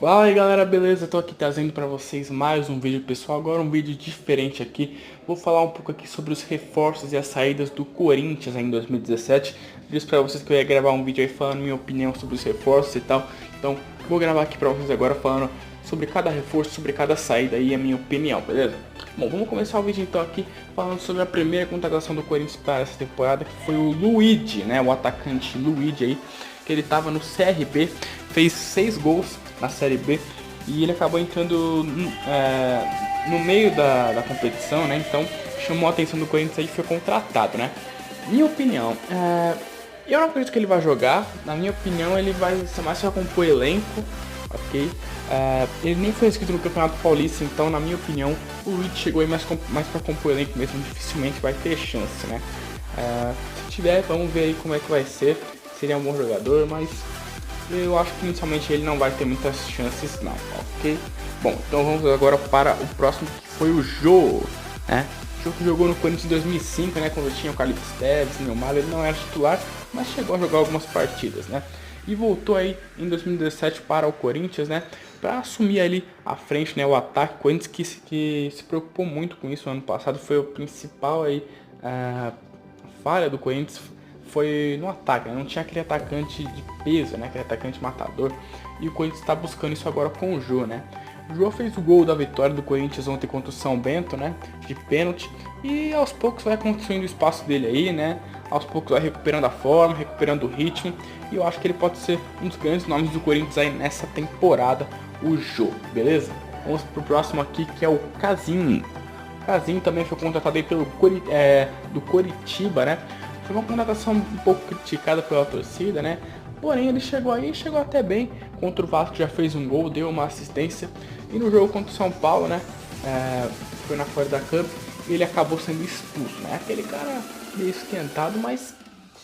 Fala aí galera, beleza? Tô aqui trazendo pra vocês mais um vídeo, pessoal. Agora um vídeo diferente aqui. Vou falar um pouco aqui sobre os reforços e as saídas do Corinthians em 2017. Disse pra vocês que eu ia gravar um vídeo aí falando minha opinião sobre os reforços e tal. Então vou gravar aqui pra vocês agora falando sobre cada reforço, sobre cada saída e a minha opinião, beleza? Bom, vamos começar o vídeo então aqui falando sobre a primeira contratação do Corinthians para essa temporada, que foi o Luigi, né? O atacante Luigi aí, que ele tava no CRB, fez 6 gols na Série B e ele acabou entrando no meio da competição, né? Então chamou a atenção do Corinthians aí e foi contratado, né? Minha opinião, eu não acredito que ele vai jogar. Na minha opinião, ele vai ser mais para compor elenco, ok? Ele nem foi inscrito no Campeonato Paulista, então na minha opinião o Luiz chegou aí mais para compor elenco mesmo, dificilmente vai ter chance, né? Se tiver, vamos ver aí como é que vai ser. Seria um bom jogador, mas eu acho que inicialmente ele não vai ter muitas chances não, ok? Bom, então vamos agora para o próximo, que foi o Jô, né? O Jô que jogou no Corinthians em 2005, né? Quando tinha o Carlos Tevez, Neymar, ele não era titular, mas chegou a jogar algumas partidas, né? E voltou aí em 2017 para o Corinthians, né? Para assumir ali a frente, né? O ataque. O Corinthians que se preocupou muito com isso no ano passado, foi o principal aí falha do Corinthians. Foi no ataque, né? Não tinha aquele atacante de peso, né? Aquele atacante matador. E o Corinthians está buscando isso agora com o Jô, né? O Jô fez o gol da vitória do Corinthians ontem contra o São Bento, né? De pênalti. E aos poucos vai construindo o espaço dele aí, né? Aos poucos vai recuperando a forma, recuperando o ritmo. E eu acho que ele pode ser um dos grandes nomes do Corinthians aí nessa temporada, o Jô, beleza? Vamos pro próximo aqui, que é o Casim. O Casim também foi contratado aí pelo do Coritiba, né? Foi uma contratação um pouco criticada pela torcida, né? Porém, ele chegou até bem. Contra o Vasco já fez um gol, deu uma assistência. E no jogo contra o São Paulo, né? Foi na Florida Cup, ele acabou sendo expulso, né? Aquele cara meio esquentado, mas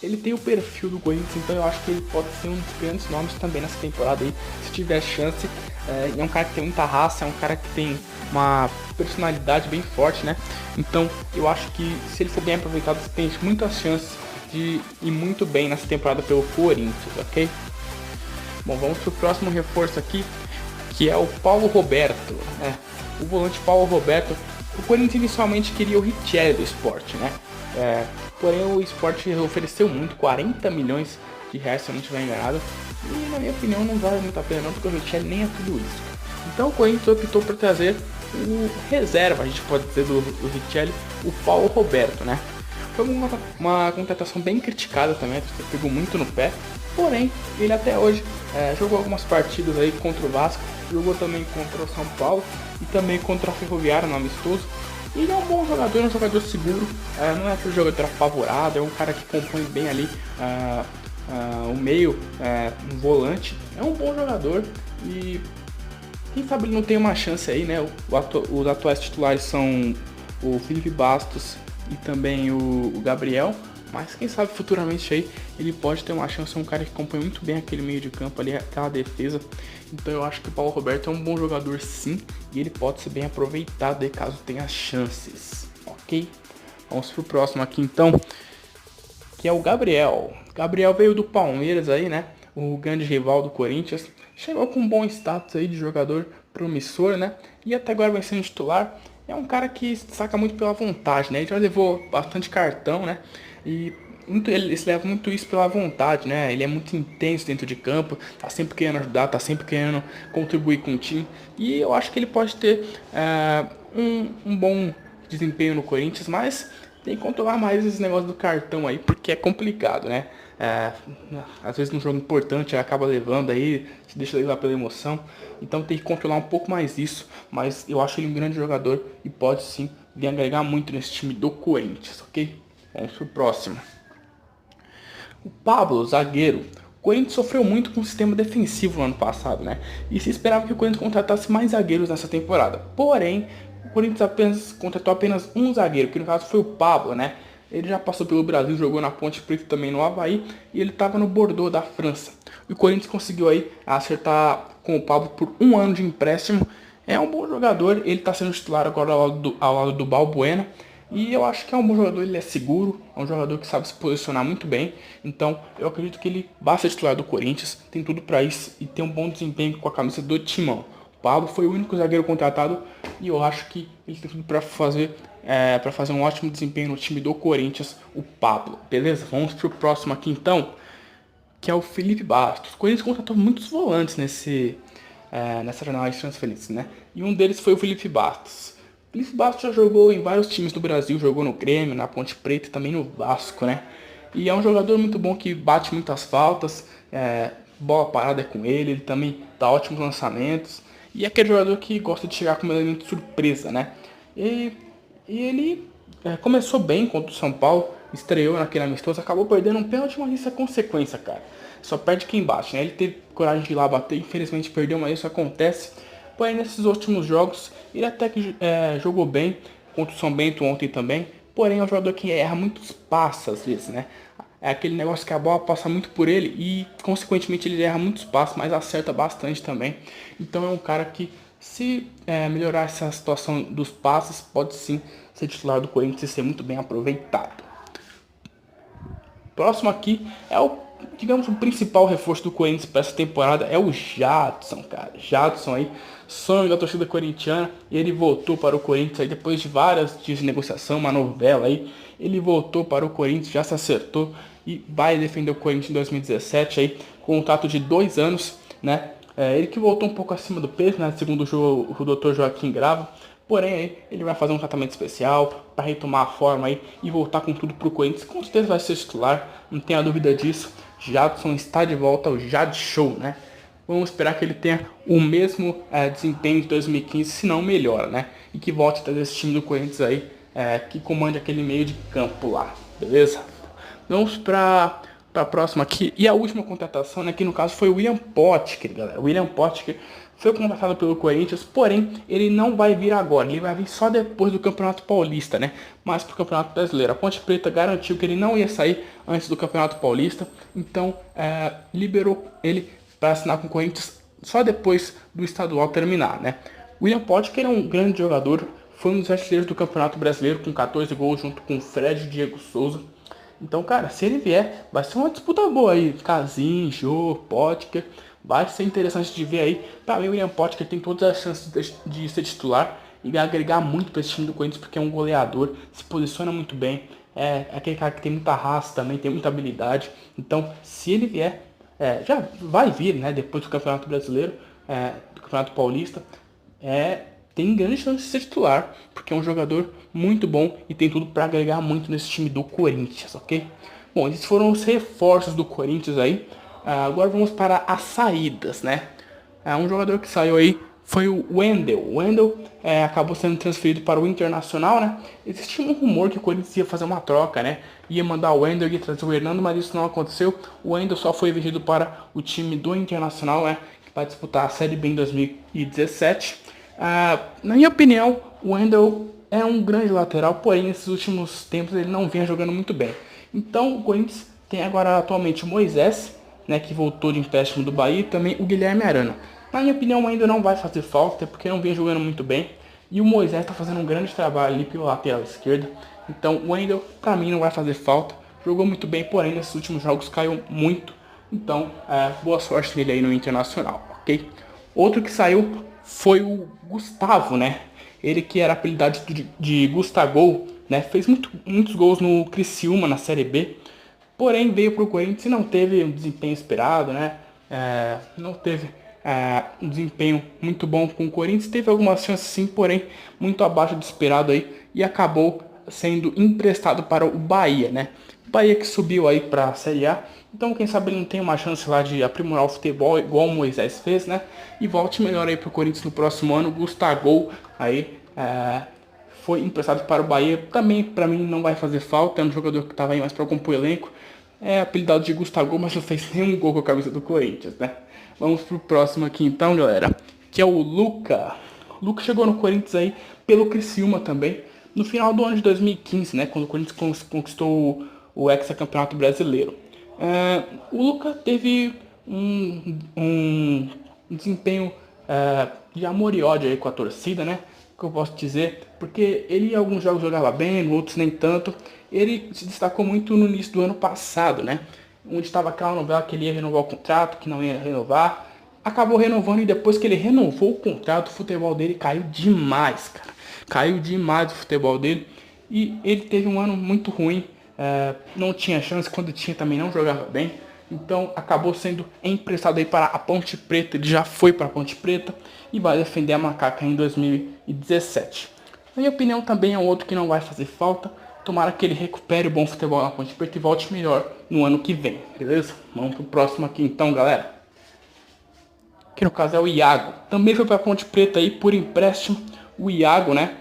ele tem o perfil do Corinthians, então eu acho que ele pode ser um dos grandes nomes também nessa temporada aí, se tiver chance. É um cara que tem muita raça, é um cara que tem uma personalidade bem forte, né? Então eu acho que se ele for bem aproveitado, tem muitas chances de ir muito bem nessa temporada pelo Corinthians, ok? Bom, vamos pro próximo reforço aqui, que é o Paulo Roberto, né? O volante Paulo Roberto. O Corinthians inicialmente queria o Richelli do Sport, né? Porém o Sport ofereceu muito, 40 milhões de reais, se eu não estiver enganado. E na minha opinião não vale muito a pena não, porque o Richelli nem é tudo isso. Então o Corinthians optou por trazer o reserva, a gente pode dizer, do Richelli, o Paulo Roberto, né? Foi uma contratação bem criticada também, pegou muito no pé. Porém, ele até hoje jogou algumas partidas aí contra o Vasco, jogou também contra o São Paulo e também contra a Ferroviária no amistoso. E ele é um bom jogador, é um jogador seguro, não é aquele jogador apavorado, é um cara que compõe bem ali o meio, um volante. É um bom jogador e quem sabe ele não tem uma chance aí, né? Os atuais titulares são o Felipe Bastos e também o Gabriel. Mas quem sabe futuramente aí ele pode ter uma chance, é um cara que compõe muito bem aquele meio de campo ali, aquela defesa. Então eu acho que o Paulo Roberto é um bom jogador sim, e ele pode ser bem aproveitado aí caso tenha chances, ok? Vamos pro próximo aqui então, que é o Gabriel. Gabriel veio do Palmeiras aí, né? O grande rival do Corinthians. Chegou com um bom status aí de jogador promissor, né? E até agora vai ser titular. É um cara que saca muito pela vontade, né? Ele já levou bastante cartão, né? E ele leva muito isso pela vontade, né? Ele é muito intenso dentro de campo, tá sempre querendo ajudar, tá sempre querendo contribuir com o time. E eu acho que ele pode ter um bom desempenho no Corinthians, mas tem que controlar mais esse negócio do cartão aí, porque é complicado, né? Às vezes num jogo importante ele acaba levando aí, se deixa levar pela emoção. Então tem que controlar um pouco mais isso. Mas eu acho ele um grande jogador e pode sim vir agregar muito nesse time do Corinthians, ok? Vamos pro próximo. O Pablo, zagueiro. O Corinthians sofreu muito com o sistema defensivo no ano passado, né? E se esperava que o Corinthians contratasse mais zagueiros nessa temporada. Porém, o Corinthians contratou apenas um zagueiro, que no caso foi o Pablo, né? Ele já passou pelo Brasil, jogou na Ponte Preta também no Avaí, e ele estava no Bordeaux da França. E o Corinthians conseguiu aí acertar com o Pablo por um ano de empréstimo. É um bom jogador, ele está sendo titular agora ao lado do Balbuena. E eu acho que é um bom jogador, ele é seguro, é um jogador que sabe se posicionar muito bem. Então eu acredito que ele vai ser titular do Corinthians, tem tudo para isso e tem um bom desempenho com a camisa do Timão. O Pablo foi o único zagueiro contratado e eu acho que ele tem tudo para fazer um ótimo desempenho no time do Corinthians, o Pablo. Beleza? Vamos pro próximo aqui então, que é o Felipe Bastos. O Corinthians contratou muitos volantes nessa janela de transferência, né? E um deles foi o Felipe Bastos. O Felipe Bastos já jogou em vários times do Brasil, jogou no Grêmio, na Ponte Preta e também no Vasco, né? E é um jogador muito bom que bate muitas faltas, bola parada é com ele também dá ótimos lançamentos. E é aquele jogador que gosta de chegar com um elemento de surpresa, né? E, e ele começou bem contra o São Paulo, estreou naquele amistoso, acabou perdendo um pênalti, mas isso é consequência, cara. Só perde quem bate, né? Ele teve coragem de ir lá bater, infelizmente perdeu, mas isso acontece. Porém, nesses últimos jogos, ele até que jogou bem, contra o São Bento ontem também. Porém, é um jogador que erra muitos passos às vezes, né? É aquele negócio que a bola passa muito por ele e, consequentemente, ele erra muitos passos, mas acerta bastante também. Então, é um cara que, se melhorar essa situação dos passes, pode sim ser titular do Corinthians e ser muito bem aproveitado. Próximo aqui é digamos, o principal reforço do Corinthians para essa temporada é o Jadson, cara. Jadson aí, sonho da torcida corintiana, e ele voltou para o Corinthians aí depois de várias dias de negociação, uma novela aí. Ele voltou para o Corinthians, já se acertou e vai defender o Corinthians em 2017 aí, contrato de 2 anos, né? Ele que voltou um pouco acima do peso, né? Segundo o Dr. Joaquim Grava. Porém, aí, ele vai fazer um tratamento especial para retomar a forma aí e voltar com tudo pro Corinthians. Com certeza vai ser titular, não tenha dúvida disso. Jadson está de volta ao Jad Show, né? Vamos esperar que ele tenha o mesmo desempenho de 2015, se não melhor, né? E que volte a trazer esse time do Corinthians aí, que comande aquele meio de campo lá, beleza? Vamos para a próxima aqui. E a última contratação, né, que no caso foi o William Potker, galera. O William Potker foi contratado pelo Corinthians, porém ele não vai vir agora. Ele vai vir só depois do Campeonato Paulista, né? Mas pro Campeonato Brasileiro. A Ponte Preta garantiu que ele não ia sair antes do Campeonato Paulista. Então liberou ele para assinar com o Corinthians só depois do estadual terminar, né? O William Potker é um grande jogador. Foi um dos artilheiros do Campeonato Brasileiro com 14 gols junto com o Fred e Diego Souza. Então, cara, se ele vier, vai ser uma disputa boa aí. Casim, Jô, Potker. Vai ser interessante de ver aí. Pra mim, o William Potker tem todas as chances de ser titular e agregar muito para esse time do Corinthians, porque é um goleador, se posiciona muito bem. É aquele cara que tem muita raça também, tem muita habilidade. Então, se ele vier, já vai vir, né? Depois do Campeonato Brasileiro, do Campeonato Paulista, tem grande chance de ser titular, porque é um jogador muito bom e tem tudo para agregar muito nesse time do Corinthians, ok? Bom, esses foram os reforços do Corinthians aí. Agora vamos para as saídas, né? Um jogador que saiu aí foi o Wendel. O Wendel acabou sendo transferido para o Internacional, né? Existia um rumor que o Corinthians ia fazer uma troca, né? Ia mandar o Wendel e trazer o Hernando, mas isso não aconteceu. O Wendel só foi vendido para o time do Internacional, né? Que vai disputar a Série B em 2017. Na minha opinião, o Wendel é um grande lateral, porém nesses últimos tempos ele não vinha jogando muito bem. Então o Corinthians tem agora atualmente o Moisés, né, que voltou de empréstimo do Bahia, e também o Guilherme Arana. Na minha opinião, ainda não vai fazer falta, porque não vem jogando muito bem. E o Moisés está fazendo um grande trabalho ali pelo lateral esquerdo. Então o Wendel, para mim, não vai fazer falta. Jogou muito bem, porém nesses últimos jogos caiu muito. Então, boa sorte dele aí no Internacional, ok? Outro que saiu foi o Gustavo, né? Ele que era apelidado de Gustagol, né? Fez muitos gols no Criciúma na Série B. Porém, veio para o Corinthians e não teve um desempenho esperado, né? Não teve um desempenho muito bom com o Corinthians. Teve algumas chances sim, porém muito abaixo do esperado aí. E acabou sendo emprestado para o Bahia, né? O Bahia que subiu aí para a Série A. Então, quem sabe ele não tem uma chance lá de aprimorar o futebol igual o Moisés fez, né? E volte melhor aí para o Corinthians no próximo ano. Gustavo aí foi emprestado para o Bahia. Também, para mim, não vai fazer falta. É um jogador que estava aí mais para compor o elenco. É apelidado de Gustavo, mas não fez nenhum gol com a camisa do Corinthians, né? Vamos pro próximo aqui então, galera. Que é o Luca. O Luca chegou no Corinthians aí pelo Criciúma também. No final do ano de 2015, né? Quando o Corinthians conquistou o hexacampeonato brasileiro. O Luca teve um desempenho de amor e ódio aí com a torcida, né? que eu posso dizer, porque ele em alguns jogos jogava bem, em outros nem tanto. Ele se destacou muito no início do ano passado, né? Onde estava aquela novela que ele ia renovar o contrato, que não ia renovar. Acabou renovando e depois que ele renovou o contrato, o futebol dele caiu demais, cara. Caiu demais o futebol dele. E ele teve um ano muito ruim. Não tinha chance, quando tinha também não jogava bem. Então acabou sendo emprestado aí para a Ponte Preta. Ele já foi para a Ponte Preta e vai defender a Macaca em 2017. Na minha opinião também é um outro que não vai fazer falta. Tomara que ele recupere o bom futebol na Ponte Preta e volte melhor no ano que vem, beleza? Vamos pro próximo aqui então, galera. Que no caso é o Iago. Também foi para a Ponte Preta aí por empréstimo. O Iago, né?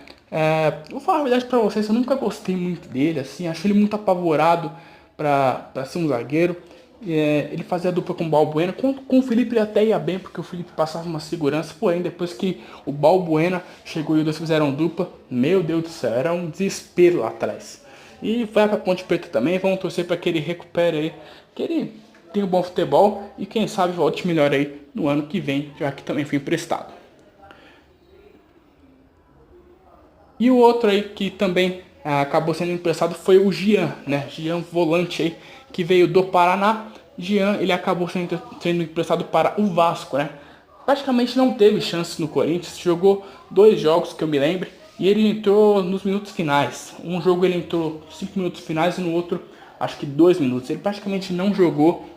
Vou falar a verdade pra vocês, eu nunca gostei muito dele, assim, acho ele muito apavorado pra ser um zagueiro. Ele fazia dupla com o Balbuena, com o Felipe ele até ia bem, porque o Felipe passava uma segurança, porém depois que o Balbuena chegou e os dois fizeram dupla, meu Deus do céu, era um desespero lá atrás. E vai pra Ponte Preta também, vamos torcer para que ele recupere aí, que ele tenha um bom futebol e quem sabe volte melhor aí no ano que vem, já que também foi emprestado. E o outro aí que também acabou sendo emprestado foi o Jean, né? Jean volante aí, que veio do Paraná. Jean, ele acabou sendo emprestado para o Vasco, né? Praticamente não teve chance no Corinthians, jogou 2 jogos que eu me lembro, e ele entrou nos minutos finais. Um jogo ele entrou 5 minutos finais e no outro acho que 2 minutos. Ele praticamente não jogou,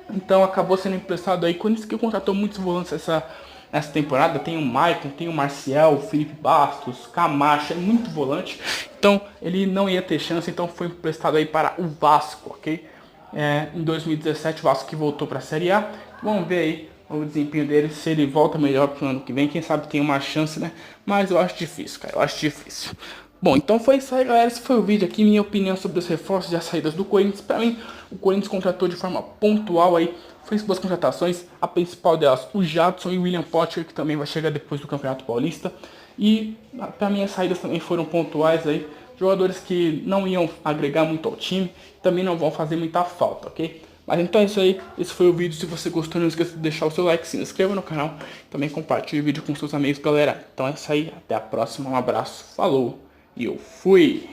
então acabou sendo emprestado aí. Corinthians que contratou muitos volantes essa temporada. Tem o Maicon, tem o Marcial, o Felipe Bastos, Camacho, é muito volante. Então ele não ia ter chance, então foi emprestado aí para o Vasco, ok? Em 2017 o Vasco que voltou para a Série A. Vamos ver aí o desempenho dele, se ele volta melhor pro ano que vem. Quem sabe tem uma chance, né? Mas eu acho difícil, cara, eu acho difícil. Bom, então foi isso aí, galera. Esse foi o vídeo aqui, minha opinião sobre os reforços e as saídas do Corinthians. Pra mim, o Corinthians contratou de forma pontual aí, fez boas contratações. A principal delas, o Jadson e o William Potter, que também vai chegar depois do Campeonato Paulista. E pra mim as saídas também foram pontuais aí. Jogadores que não iam agregar muito ao time, também não vão fazer muita falta, ok? Mas então é isso aí, esse foi o vídeo. Se você gostou, não esqueça de deixar o seu like, se inscreva no canal, também compartilhe o vídeo com seus amigos, galera. Então é isso aí, até a próxima, um abraço, falou! E eu fui!